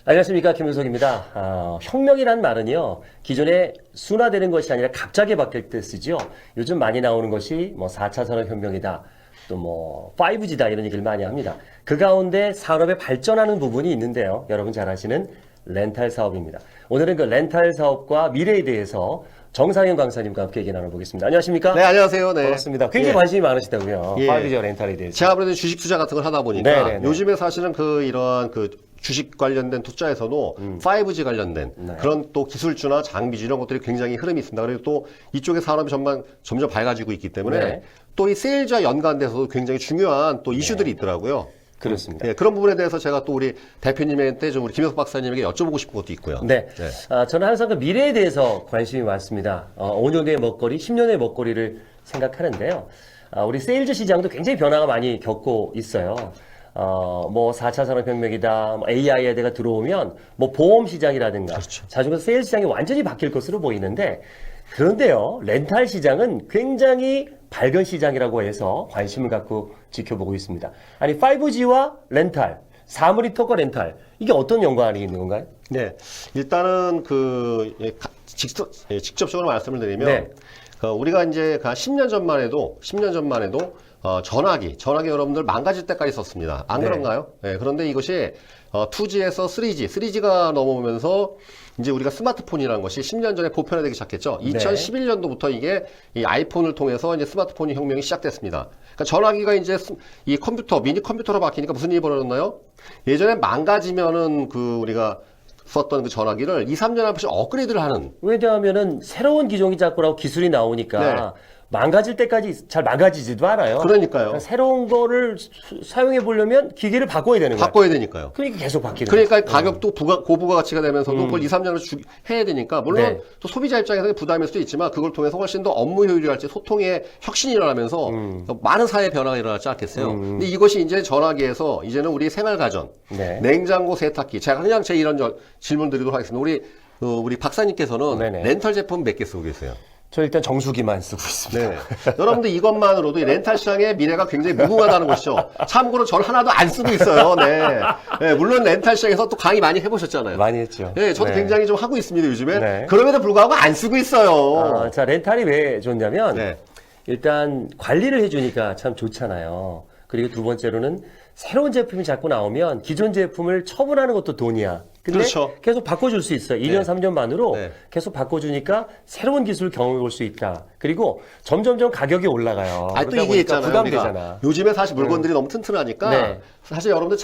안녕하십니까, 김윤석입니다. 혁명이란 말은요, 기존에 순화되는 것이 아니라 갑자기 바뀔 때 쓰죠. 요즘 많이 나오는 것이 뭐 4차 산업혁명이다, 또 뭐 5G다 이런 얘기를 많이 합니다. 그 가운데 산업에 발전하는 부분이 있는데요. 여러분 잘 아시는 렌탈 사업입니다. 오늘은 그 렌탈 사업과 미래에 대해서 정상현 강사님과 함께 얘기 나눠보겠습니다. 안녕하십니까? 네, 안녕하세요. 네. 반갑습니다. 굉장히 관심이 많으시다고요. 예. 5G와 렌탈에 대해서. 제가 아무래도 주식 투자 같은 걸 하다 보니까 네네네. 요즘에 사실은 이러한 주식 관련된 투자에서도 5G 관련된 네. 그런 또 기술주나 장비주 이런 것들이 굉장히 흐름이 있습니다. 그리고 또 이쪽의 산업이 점점 밝아지고 있기 때문에 네. 또 이 세일즈와 연관돼서도 굉장히 중요한 또 이슈들이 있더라고요. 그렇습니다. 예, 그런 부분에 대해서 제가 또 우리 대표님한테 좀 우리 김효석 박사님에게 여쭤보고 싶은 것도 있고요. 네. 네. 저는 항상 그 미래에 대해서 관심이 많습니다. 5년의 먹거리, 10년의 먹거리를 생각하는데요. 우리 세일즈 시장도 굉장히 변화가 많이 겪고 있어요. 뭐 4차 산업혁명이다, 뭐 AI에 대가 들어오면 뭐 보험 시장이라든가 자동차 세일즈 시장이 완전히 바뀔 것으로 보이는데 그런데요, 렌탈 시장은 굉장히 밝은 시장이라고 해서 관심을 갖고 지켜보고 있습니다. 아니 5G와 렌탈, 사물인터과 렌탈 이게 어떤 연관이 있는 건가요? 네. 일단은 직접적으로 말씀을 드리면 네. 우리가 이제 10년 전만 해도 전화기 여러분들 망가질 때까지 썼습니다. 안 네. 그런가요? 네, 그런데 이것이 2G에서 3G가 넘어오면서 이제 우리가 스마트폰이라는 것이 10년 전에 보편화되기 시작했죠. 네. 2011년도부터 이게 이 아이폰을 통해서 이제 스마트폰 혁명이 시작됐습니다. 그러니까 전화기가 이제 이 미니 컴퓨터로 바뀌니까 무슨 일이 벌어졌나요? 예전에 망가지면은 우리가 썼던 그 전화기를 2, 3년에 한 번씩 업그레이드를 하는. 왜냐하면은 새로운 기종이 자꾸 나오고 기술이 나오니까 네. 망가질 때까지 잘 망가지지도 않아요. 그러니까요. 새로운 거를 사용해 보려면 기계를 바꿔야 되는 거예요. 바꿔야 되니까요. 그러니까 계속 바뀌는 그러니까 거죠. 가격도 고부가치가 되면서도 그걸 2, 3년을 해야 되니까 물론 네. 또 소비자 입장에서는 부담일 수도 있지만 그걸 통해서 훨씬 더 업무 효율이랄지 소통의 혁신이 일어나면서 많은 사회 변화가 일어나지 않겠어요. 근데 이것이 이제 전화기에서 이제는 우리 생활가전, 네. 냉장고, 세탁기. 제가 그냥 이런 질문 드리도록 하겠습니다. 우리 박사님께서는 네네. 렌탈 제품 몇 개 쓰고 계세요? 저 일단 정수기만 쓰고 있습니다. 네. 여러분들 이것만으로도 이 렌탈 시장의 미래가 굉장히 무궁하다는 것이죠. 참고로 전 하나도 안 쓰고 있어요. 네. 네, 물론 렌탈 시장에서 또 강의 많이 해보셨잖아요. 많이 했죠. 네, 저도 네. 굉장히 좀 하고 있습니다, 요즘에. 네. 그럼에도 불구하고 안 쓰고 있어요. 자, 렌탈이 왜 좋냐면 네. 일단 관리를 해주니까 참 좋잖아요. 그리고 두 번째로는 새로운 제품이 자꾸 나오면 기존 제품을 처분하는 것도 돈이야. 근데 그렇죠. 계속 바꿔줄 수 있어요. 2년, 네. 3년 만으로 네. 계속 바꿔주니까 새로운 기술 경험해 볼 수 있다. 그리고 점점점 가격이 올라가요. 또 그러다 이게 보니까 있잖아요. 부담되잖아. 우리가 요즘에 사실 물건들이 너무 튼튼하니까 네. 사실 여러분들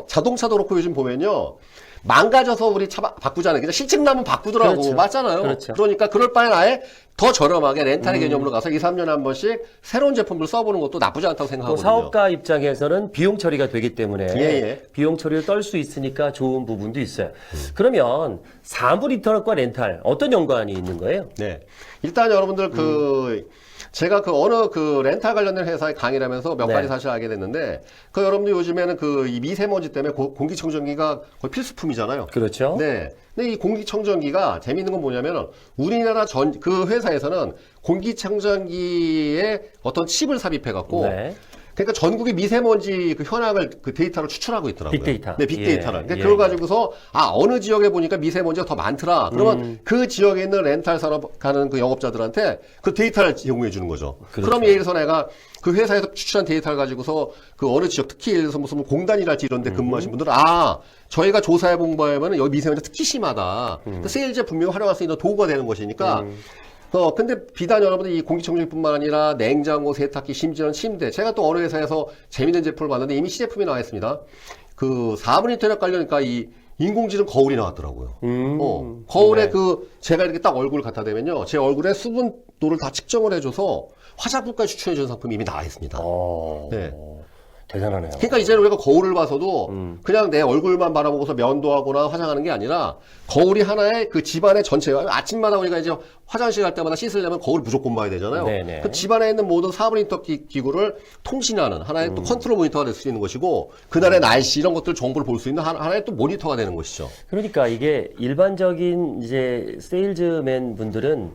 자동차도 그렇고 요즘 보면요. 망가져서 우리 차 바꾸잖아요. 그냥 실증 나면 바꾸더라고. 그렇죠. 맞잖아요. 그렇죠. 그러니까 그럴 바엔 아예 더 저렴하게 렌탈의 개념으로 가서 2, 3년에 한 번씩 새로운 제품을 써보는 것도 나쁘지 않다고 또 생각하거든요. 사업가 입장에서는 비용 처리가 되기 때문에 예. 비용 처리를 떨 수 있으니까 좋은 부분도 있어요. 그러면 사물 인터넷과 렌탈 어떤 연관이 있는 거예요? 네. 일단 여러분들 제가 어느 렌탈 관련된 회사에 강의를 하면서 몇 네. 가지 사실 알게 됐는데, 여러분들 요즘에는 이 미세먼지 때문에 공기청정기가 거의 필수품이잖아요. 그렇죠. 네. 근데 이 공기청정기가 재미있는 건 뭐냐면, 우리나라 그 회사에서는 공기청정기에 어떤 칩을 삽입해갖고, 네. 그러니까 전국의 미세먼지 현황을 데이터로 추출하고 있더라고요. 빅데이터. 네, 빅데이터를. 예, 그러니까 예. 그걸 가지고서, 어느 지역에 보니까 미세먼지가 더 많더라. 그러면 그 지역에 있는 렌탈 산업 가는 그 영업자들한테 그 데이터를 제공해 주는 거죠. 그렇죠. 그럼 예를 들어서 내가 그 회사에서 추출한 데이터를 가지고서 그 어느 지역, 특히 예를 들어서 무슨 공단이랄지 이런 데 근무하신 분들은, 저희가 조사해 본 거에는 여기 미세먼지가 특히 심하다. 세일즈에 분명히 활용할 수 있는 도구가 되는 것이니까, 근데 비단 여러분들 이 공기청정기뿐만 아니라 냉장고, 세탁기, 심지어는 침대. 제가 또 어느 회사에서 재밌는 제품을 봤는데 이미 시제품이 나와 있습니다. 사물 인터넷 관련이니까 이 인공지능 거울이 나왔더라고요. 거울에 네. 제가 이렇게 딱 얼굴을 갖다 대면요. 제 얼굴에 수분도를 다 측정을 해줘서 화장품까지 추천해주는 상품이 이미 나와 있습니다. 네. 대단하네요. 그러니까 이제는 우리가 거울을 봐서도 그냥 내 얼굴만 바라보고서 면도하거나 화장하는 게 아니라 거울이 하나의 그 집안의 전체, 아침마다 우리가 이제 화장실 갈 때마다 씻으려면 거울을 무조건 봐야 되잖아요. 네네. 그 집안에 있는 모든 사물 인터 기구를 통신하는 하나의 또 컨트롤 모니터가 될 수 있는 것이고, 그날의 날씨 이런 것들 정보를 볼 수 있는 하나의 또 모니터가 되는 것이죠. 그러니까 이게 일반적인 이제 세일즈맨 분들은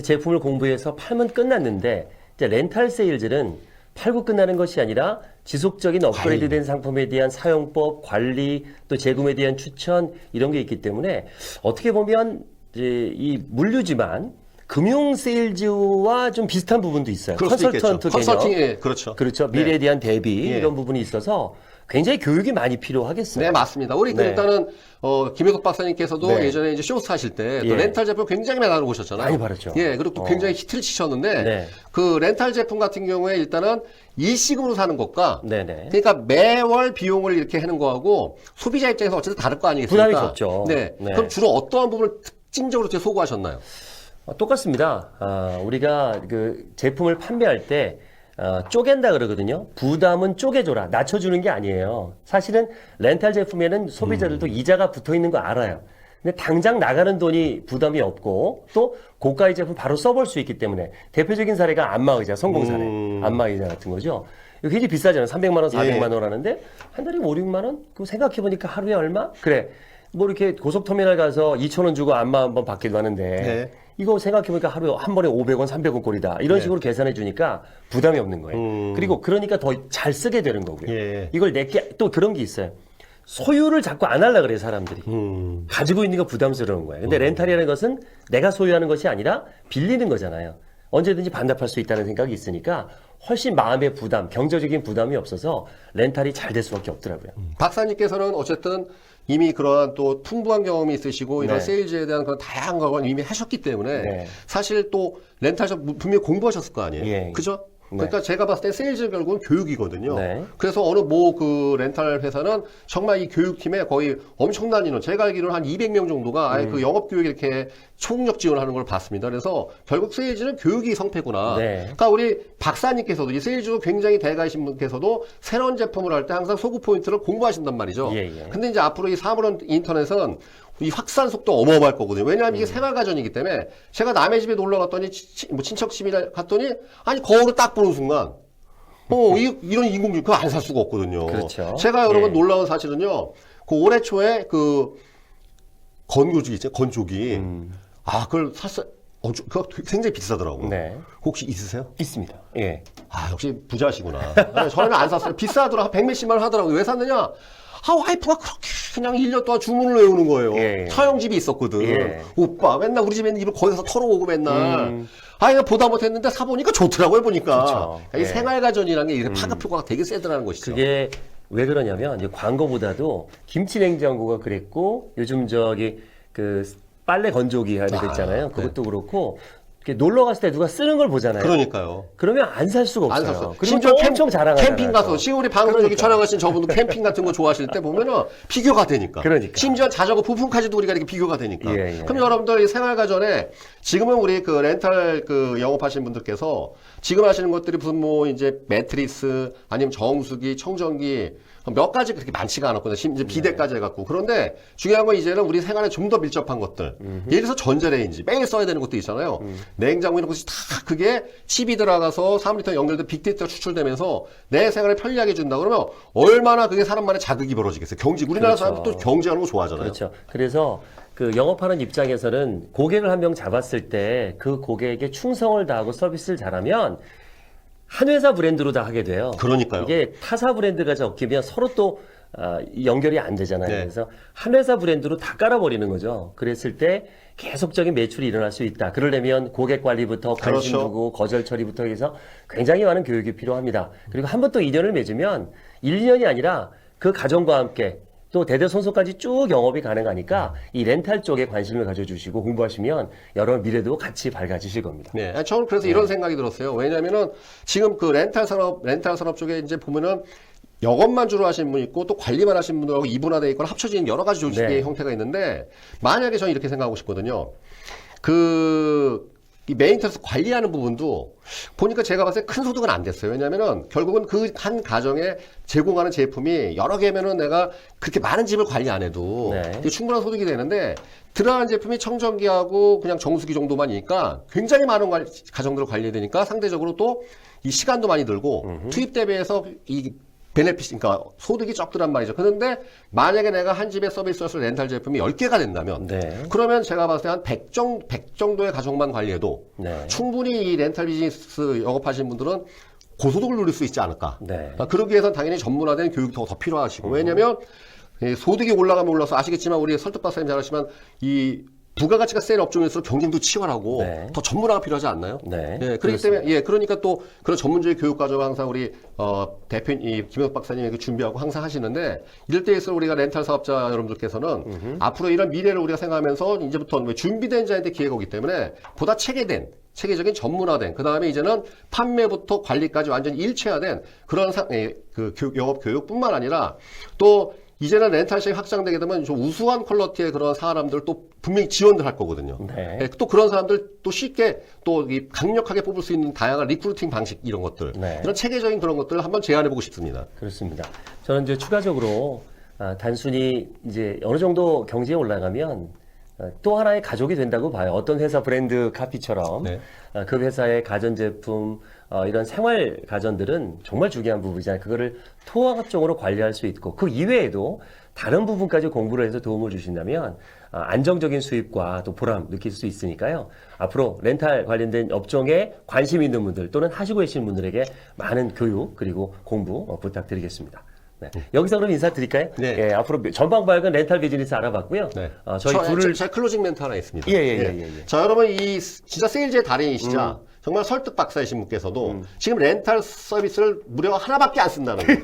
제품을 공부해서 팔면 끝났는데 이제 렌탈 세일즈는 팔고 끝나는 것이 아니라 지속적인 업그레이드된 상품에 대한 사용법, 관리, 또 재구매에 대한 추천 이런 게 있기 때문에 어떻게 보면 이제 이 물류지만 금융 세일즈와 좀 비슷한 부분도 있어요. 그럴 수 있겠죠. 컨설턴트 개념. 컨설팅에 그렇죠. 그렇죠. 미래에 네. 대한 대비 예. 이런 부분이 있어서 굉장히 교육이 많이 필요하겠어요. 네, 맞습니다. 우리 네. 일단은 김효석 박사님께서도 네. 예전에 이제 쇼스 하실 때 또 예. 렌탈 제품 굉장히 많이 나눠보셨잖아요. 많이 받았죠. 예, 그리고 또 굉장히 히트를 치셨는데 네. 그 렌탈 제품 같은 경우에 일단은 일시금으로 사는 것과 네네. 그러니까 매월 비용을 이렇게 하는 거하고 소비자 입장에서 어쨌든 다를 거 아니겠습니까? 부담이 적죠. 네. 네. 그럼 주로 어떠한 부분을 특징적으로 이렇게 소구하셨나요? 똑같습니다. 우리가 그 제품을 판매할 때 쪼갠다 그러거든요. 부담은 쪼개줘라. 낮춰주는 게 아니에요. 사실은 렌탈 제품에는 소비자들도 이자가 붙어 있는 거 알아요. 근데 당장 나가는 돈이 부담이 없고 또 고가의 제품 바로 써볼 수 있기 때문에 대표적인 사례가 안마의자, 성공 사례. 안마의자 같은 거죠. 이거 굉장히 비싸잖아요. 300만 원, 400만 원 하는데 한 달에 5, 6만 원? 그거 생각해보니까 하루에 얼마? 그래. 뭐 이렇게 고속터미널 가서 2,000원 주고 안마 한번 받기도 하는데 네. 이거 생각해보니까 하루에 한 번에 500원, 300원 꼴이다. 이런 식으로 계산해 주니까 부담이 없는 거예요. 그리고 그러니까 더 잘 쓰게 되는 거고요. 예. 이걸 내게 또 그런 게 있어요. 소유를 자꾸 안 하려고 그래요, 사람들이. 가지고 있는 거 부담스러운 거예요. 근데 렌탈이라는 것은 내가 소유하는 것이 아니라 빌리는 거잖아요. 언제든지 반납할 수 있다는 생각이 있으니까 훨씬 마음의 부담, 경제적인 부담이 없어서 렌탈이 잘 될 수밖에 없더라고요. 박사님께서는 어쨌든 이미 그러한 또 풍부한 경험이 있으시고 이런 네. 세일즈에 대한 그런 다양한 걸 이미 하셨기 때문에 네. 사실 또 렌탈샵 분명히 공부하셨을 거 아니에요. 예. 그죠? 네. 그러니까 제가 봤을 때 세일즈 결국은 교육이거든요. 네. 그래서 어느 뭐 그 렌탈 회사는 정말 이 교육팀에 거의 엄청난 인원, 제가 알기로는 한 200명 정도가 아예 그 영업 교육 이렇게 총력 지원하는 걸 봤습니다. 그래서 결국 세일즈는 교육이 성패구나. 네. 그러니까 우리 박사님께서도 이 세일즈 굉장히 대가이신 분께서도 새로운 제품을 할 때 항상 소구 포인트를 공부하신단 말이죠. 예, 예. 근데 이제 앞으로 이 사물원 인터넷은 이 확산 속도 어마어마할 거거든요. 왜냐하면 이게 생활가전이기 때문에 제가 남의 집에 놀러 갔더니 뭐 친척 집이나 갔더니 아니 거울을 딱 보는 순간 이런 인공지능 그거 안 살 수가 없거든요. 그렇죠. 제가 여러분 예. 놀라운 사실은요. 그 올해 초에 그 건조기 있죠. 건조기. 그걸 샀어요. 그거 굉장히 비싸더라고요. 네. 혹시 있으세요? 있습니다. 예. 역시 부자시구나. 저는 안 샀어요. 비싸더라. 100몇십만 원 하더라고요. 왜 샀느냐? 와이프가 그렇게 그냥 1년 동안 주문을 외우는 거예요. 예. 처형집이 있었거든. 예. 오빠, 맨날 우리 집에 있는 입을 거기서 털어오고 맨날. 이거 보다 못했는데 사보니까 좋더라고요, 보니까. 그렇죠. 이 예. 생활가전이라는 게 이렇게 파급효과가 되게 세더라는 것이죠. 그게 왜 그러냐면 이제 광고보다도 김치 냉장고가 그랬고 요즘 저기 그 빨래 건조기 하게 됐잖아요. 네. 그것도 그렇고 이렇게 놀러 갔을 때 누가 쓰는 걸 보잖아요. 그러니까요. 그러면 안 살 수가 안 없어요. 샀어요. 그리고 심지어 엄청 자랑하잖아요. 캠핑 가서 시골이 방금 저기 그러니까. 촬영하신 저분도 캠핑 같은 거 좋아하실 때 보면은 비교가 되니까. 그러니까. 심지어 자전거 부품까지도 우리가 이렇게 비교가 되니까. 예, 예. 그럼 여러분들 이 생활가전에 지금은 우리 그 렌탈 그 영업하시는 분들께서 지금 하시는 것들이 무슨 뭐 이제 매트리스 아니면 정수기, 청정기 몇 가지 그렇게 많지가 않았거든요. 심지어 비대까지 해갖고. 그런데 중요한 건 이제는 우리 생활에 좀 더 밀접한 것들. 예를 들어서 전자레인지 매일 써야 되는 것도 있잖아요. 냉장고 이런 것이 다 그게 칩이 들어가서 사물리터 연결돼 빅데이터가 추출되면서 내 생활을 편리하게 해준다 그러면 얼마나 그게 사람만의 자극이 벌어지겠어요. 경제. 우리나라 그렇죠. 사람들 또 경제하는 거 좋아하잖아요. 그렇죠. 그래서 그 영업하는 입장에서는 고객을 한 명 잡았을 때 그 고객에게 충성을 다하고 서비스를 잘하면 한 회사 브랜드로 다 하게 돼요. 그러니까요. 이게 타사 브랜드가 섞이면 서로 또 연결이 안 되잖아요. 네. 그래서 한 회사 브랜드로 다 깔아버리는 거죠. 그랬을 때 계속적인 매출이 일어날 수 있다. 그러려면 고객 관리부터 관심 그렇죠. 두고 거절 처리부터 해서 굉장히 많은 교육이 필요합니다. 그리고 한 번 또 인연을 맺으면 1, 2년이 아니라 그 가정과 함께 또 대대손손까지 쭉 영업이 가능하니까 이 렌탈 쪽에 관심을 가져주시고 공부하시면 여러 미래도 같이 밝아지실 겁니다. 네. 저는 그래서 이런 생각이 들었어요. 왜냐면은 지금 그 렌탈 산업 쪽에 이제 보면은 영업만 주로 하시는 분 있고 또 관리만 하시는 분들하고 이분화되어 있거나 합쳐진 여러 가지 조직의 네. 형태가 있는데 만약에 저는 이렇게 생각하고 싶거든요. 이 메인테너ンス 관리하는 부분도 보니까 제가 봤을 때 큰 소득은 안 됐어요. 왜냐면은 결국은 그 한 가정에 제공하는 제품이 여러 개면은 내가 그렇게 많은 집을 관리 안 해도 네. 이게 충분한 소득이 되는데 들어가는 제품이 청정기하고 그냥 정수기 정도만이니까 굉장히 많은 가정들을 관리해야 되니까 상대적으로 또 이 시간도 많이 들고 투입 대비해서 이 베네핏, 그러니까 소득이 적더란 말이죠. 그런데 만약에 내가 한 집에 서비스를 렌탈 제품이 10개가 된다면 네. 그러면 제가 봤을 때 한 100 정도의 가정만 관리해도 네. 충분히 이 렌탈 비즈니스 영업하시는 분들은 고소득을 누릴 수 있지 않을까. 네. 그러기 위해서는 당연히 전문화된 교육이 더 필요하시고. 왜냐하면 소득이 올라가면 올라서 아시겠지만 우리 설득 박사님 잘 아시지만 이 부가가치가 센 업종일수록 경쟁도 치열하고 네. 더 전문화가 필요하지 않나요? 네. 예, 그렇기 때문에 그러니까 또 그런 전문적인 교육 과정을 항상 우리 대표님 김혁 박사님이 준비하고 항상 하시는데 이럴 때에서 우리가 렌탈 사업자 여러분들께서는 앞으로 이런 미래를 우리가 생각하면서 이제부터 준비된 자한테 기회가 오기 때문에 보다 체계적인 전문화된 그 다음에 이제는 판매부터 관리까지 완전히 일체화된 그런 영업 교육뿐만 아니라 또 이제는 렌탈 시장이 확장되게 되면 좀 우수한 퀄리티의 그런 사람들 또 분명히 지원들 할 거거든요. 네. 예, 또 그런 사람들 또 쉽게 또 강력하게 뽑을 수 있는 다양한 리크루팅 방식 이런 것들, 네. 이런 체계적인 그런 것들을 한번 제안해 보고 싶습니다. 그렇습니다. 저는 이제 추가적으로 단순히 이제 어느 정도 경제에 올라가면 또 하나의 가족이 된다고 봐요. 어떤 회사 브랜드 카피처럼 네. 그 회사의 가전제품 이런 생활 가전들은 정말 중요한 부분이잖아요. 그거를 통합적으로 관리할 수 있고 그 이외에도 다른 부분까지 공부를 해서 도움을 주신다면 안정적인 수입과 또 보람 느낄 수 있으니까요. 앞으로 렌탈 관련된 업종에 관심 있는 분들 또는 하시고 계신 분들에게 많은 교육 그리고 공부 부탁드리겠습니다. 네. 여기서 그럼 인사드릴까요? 네. 예, 앞으로 전방 밝은 렌탈 비즈니스 알아봤고요. 네. 저희 둘을 제 클로징 멘트 하나 있습니다. 예. 자, 여러분 이 진짜 세일즈의 달인이시자 정말 설득 박사이신 분께서도 지금 렌탈 서비스를 무려 하나밖에 안 쓴다는 거예요.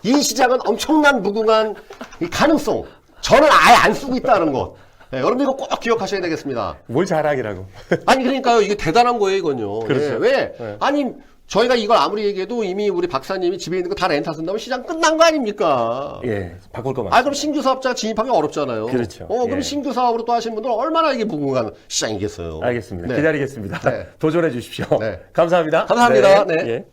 이 시장은 엄청난 무궁한 이 가능성. 저는 아예 안 쓰고 있다는 것. 네, 여러분들 이거 꼭 기억하셔야 되겠습니다. 뭘 자랑이라고. 아니 그러니까요, 이게 대단한 거예요, 이건요. 그렇죠. 예, 왜? 네. 아니 저희가 이걸 아무리 얘기해도 이미 우리 박사님이 집에 있는 거 다 렌탈 쓴다면 시장 끝난 거 아닙니까? 예, 바꿀 거 많죠. 그럼 신규 사업자가 진입하기 어렵잖아요. 그렇죠. 그럼 예. 신규 사업으로 또 하시는 분들은 얼마나 이게 무궁한 시장이겠어요. 알겠습니다. 네. 기다리겠습니다. 네. 도전해 주십시오. 네. 감사합니다. 감사합니다. 네. 예.